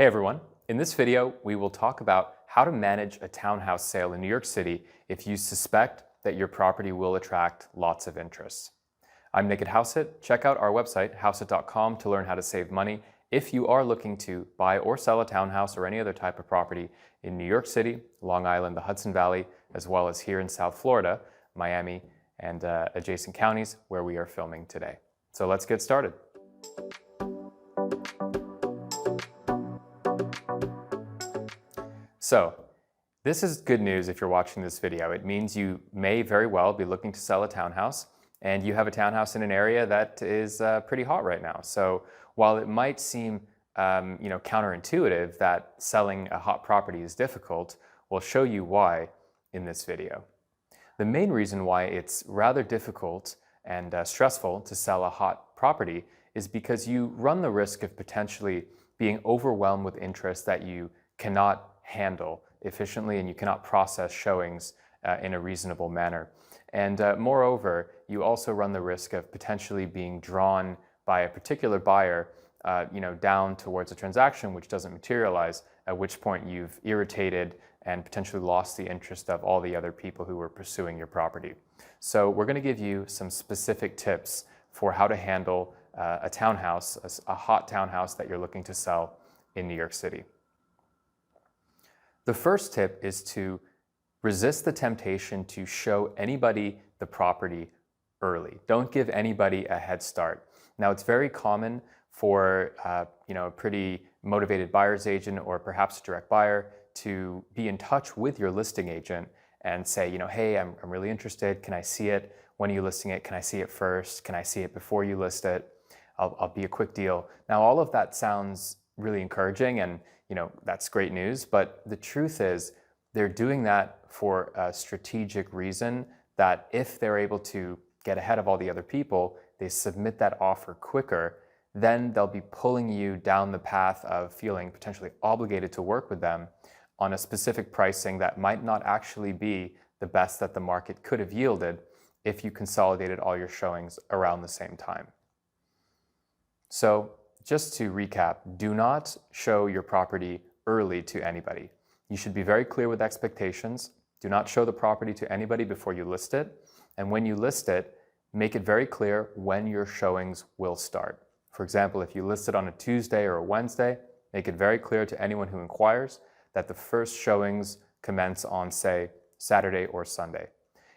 Hey everyone, in this video we will talk about how to manage a townhouse sale in New York City if you suspect that your property will attract lots of interest. I'm Nick at Houseit. Check out our website, houseit.com, to learn how to save money if you are looking to buy or sell a townhouse or any other type of property in New York City, Long Island, the Hudson Valley, as well as here in South Florida, Miami, and adjacent counties where we are filming today. So let's get started. So, this is good news if you're watching this video. It means you may very well be looking to sell a townhouse, and you have a townhouse in an area that is pretty hot right now. So, while it might seem counterintuitive that selling a hot property is difficult, we'll show you why in this video. The main reason why it's rather difficult and stressful to sell a hot property is because you run the risk of potentially being overwhelmed with interest that you cannot handle efficiently, and you cannot process showings in a reasonable manner. And moreover, you also run the risk of potentially being drawn by a particular buyer down towards a transaction which doesn't materialize, at which point you've irritated and potentially lost the interest of all the other people who were pursuing your property. So we're going to give you some specific tips for how to handle a townhouse, a hot townhouse that you're looking to sell in New York City. The first tip is to resist the temptation to show anybody the property early. Don't give anybody a head start. Now, it's very common for a pretty motivated buyer's agent or perhaps a direct buyer to be in touch with your listing agent and say, hey, I'm really interested. Can I see it? When are you listing it? Can I see it first? Can I see it before you list it? I'll be a quick deal. Now, all of that sounds really encouraging, and that's great news, but the truth is they're doing that for a strategic reason, that if they're able to get ahead of all the other people, they submit that offer quicker, then they'll be pulling you down the path of feeling potentially obligated to work with them on a specific pricing that might not actually be the best that the market could have yielded if you consolidated all your showings around the same time. So, just to recap, do not show your property early to anybody. You should be very clear with expectations. Do not show the property to anybody before you list it. And when you list it, make it very clear when your showings will start. For example, if you list it on a Tuesday or a Wednesday, make it very clear to anyone who inquires that the first showings commence on, say, Saturday or Sunday.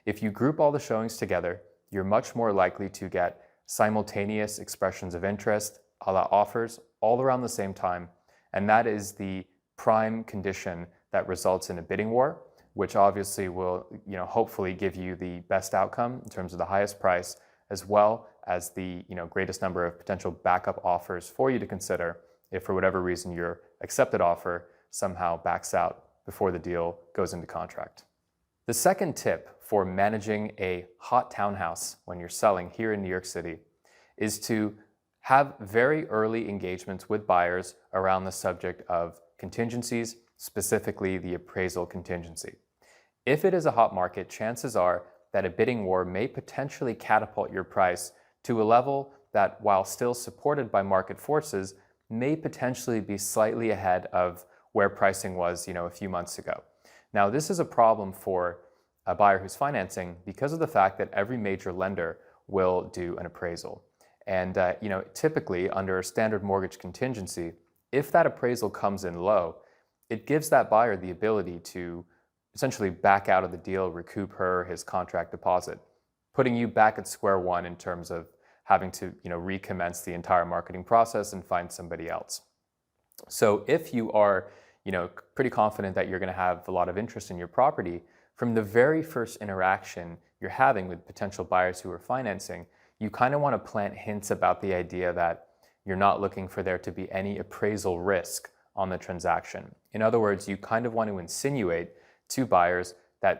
If you group all the showings together, you're much more likely to get simultaneous expressions of interest, a la offers, all around the same time, and that is the prime condition that results in a bidding war, which obviously will hopefully give you the best outcome in terms of the highest price, as well as the greatest number of potential backup offers for you to consider if for whatever reason your accepted offer somehow backs out before the deal goes into contract. The second tip for managing a hot townhouse when you're selling here in New York City is to have very early engagements with buyers around the subject of contingencies, specifically the appraisal contingency. If it is a hot market, chances are that a bidding war may potentially catapult your price to a level that, while still supported by market forces, may potentially be slightly ahead of where pricing was, a few months ago. Now, this is a problem for a buyer who's financing because of the fact that every major lender will do an appraisal. And typically under a standard mortgage contingency, if that appraisal comes in low, it gives that buyer the ability to essentially back out of the deal, recoup her or his contract deposit, putting you back at square one in terms of having to recommence the entire marketing process and find somebody else. So if you are pretty confident that you're going to have a lot of interest in your property, from the very first interaction you're having with potential buyers who are financing, you kind of want to plant hints about the idea that you're not looking for there to be any appraisal risk on the transaction. In other words, you kind of want to insinuate to buyers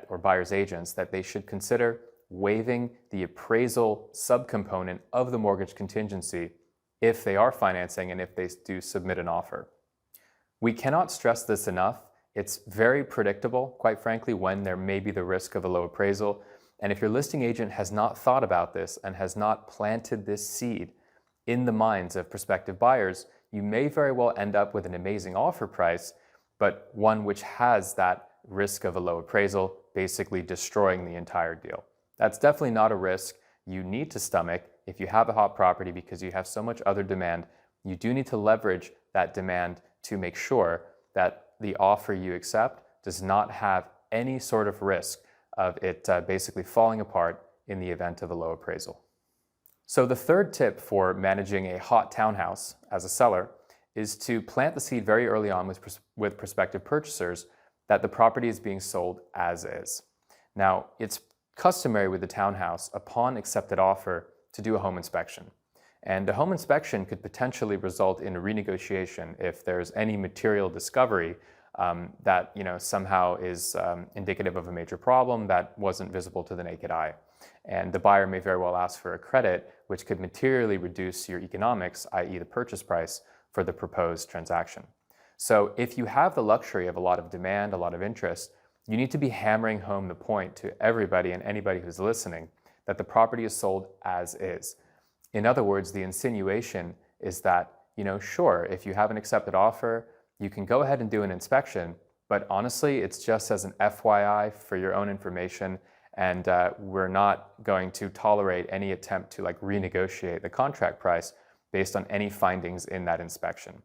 or buyers' agents that they should consider waiving the appraisal subcomponent of the mortgage contingency if they are financing and if they do submit an offer. We cannot stress this enough. It's very predictable, quite frankly, when there may be the risk of a low appraisal. And if your listing agent has not thought about this and has not planted this seed in the minds of prospective buyers, you may very well end up with an amazing offer price, but one which has that risk of a low appraisal, basically destroying the entire deal. That's definitely not a risk you need to stomach if you have a hot property, because you have so much other demand. You do need to leverage that demand to make sure that the offer you accept does not have any sort of risk of it basically falling apart in the event of a low appraisal. So the third tip for managing a hot townhouse as a seller is to plant the seed very early on with prospective purchasers that the property is being sold as is. Now, it's customary with the townhouse upon accepted offer to do a home inspection. And a home inspection could potentially result in a renegotiation if there's any material discovery that somehow is indicative of a major problem that wasn't visible to the naked eye. And the buyer may very well ask for a credit, which could materially reduce your economics, i.e. the purchase price for the proposed transaction. So if you have the luxury of a lot of demand, a lot of interest, you need to be hammering home the point to everybody and anybody who's listening that the property is sold as is. In other words, the insinuation is that, sure, if you have an accepted offer, you can go ahead and do an inspection, but honestly, it's just as an FYI for your own information, and we're not going to tolerate any attempt to renegotiate the contract price based on any findings in that inspection.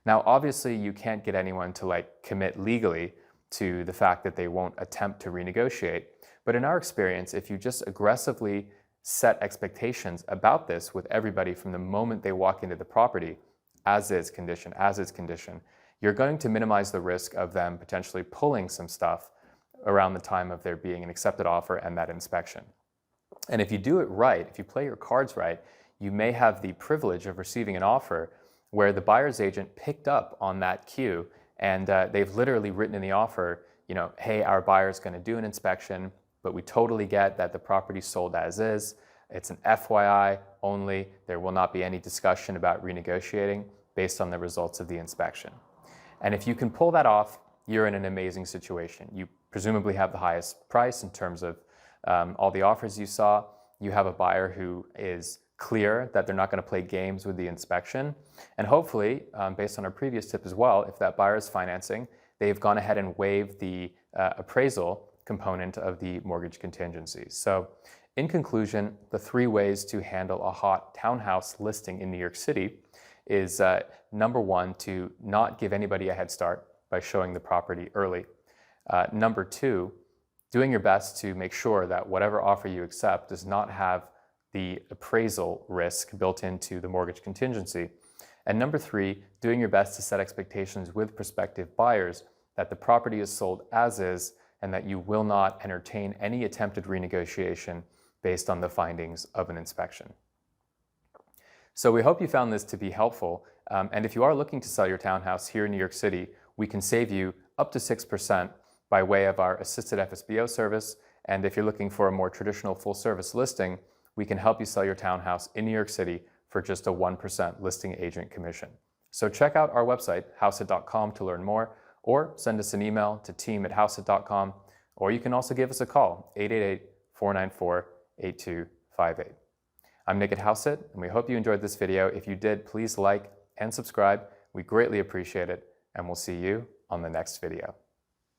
Now, obviously, you can't get anyone to commit legally to the fact that they won't attempt to renegotiate, but in our experience, if you just aggressively set expectations about this with everybody from the moment they walk into the property, as is condition, you're going to minimize the risk of them potentially pulling some stuff around the time of there being an accepted offer and that inspection. And if you do it right, if you play your cards right, you may have the privilege of receiving an offer where the buyer's agent picked up on that cue and they've literally written in the offer, hey, our buyer's going to do an inspection, but we totally get that the property's sold as is. It's an FYI only. There will not be any discussion about renegotiating based on the results of the inspection. And if you can pull that off, you're in an amazing situation. You presumably have the highest price in terms of all the offers you saw. You have a buyer who is clear that they're not going to play games with the inspection. And hopefully, based on our previous tip as well, if that buyer is financing, they've gone ahead and waived the appraisal component of the mortgage contingency. So in conclusion, the 3 ways to handle a hot townhouse listing in New York City is number 1, to not give anybody a head start by showing the property early. Number 2, doing your best to make sure that whatever offer you accept does not have the appraisal risk built into the mortgage contingency. And number 3, doing your best to set expectations with prospective buyers that the property is sold as is and that you will not entertain any attempted renegotiation based on the findings of an inspection. So we hope you found this to be helpful. And if you are looking to sell your townhouse here in New York City, we can save you up to 6% by way of our assisted FSBO service. And if you're looking for a more traditional full-service listing, we can help you sell your townhouse in New York City for just a 1% listing agent commission. So check out our website, houseit.com, to learn more, or send us an email to team@houseit.com, or you can also give us a call, 888-494-8258. I'm Nick at Houseit, and we hope you enjoyed this video. If you did, please like and subscribe. We greatly appreciate it, and we'll see you on the next video.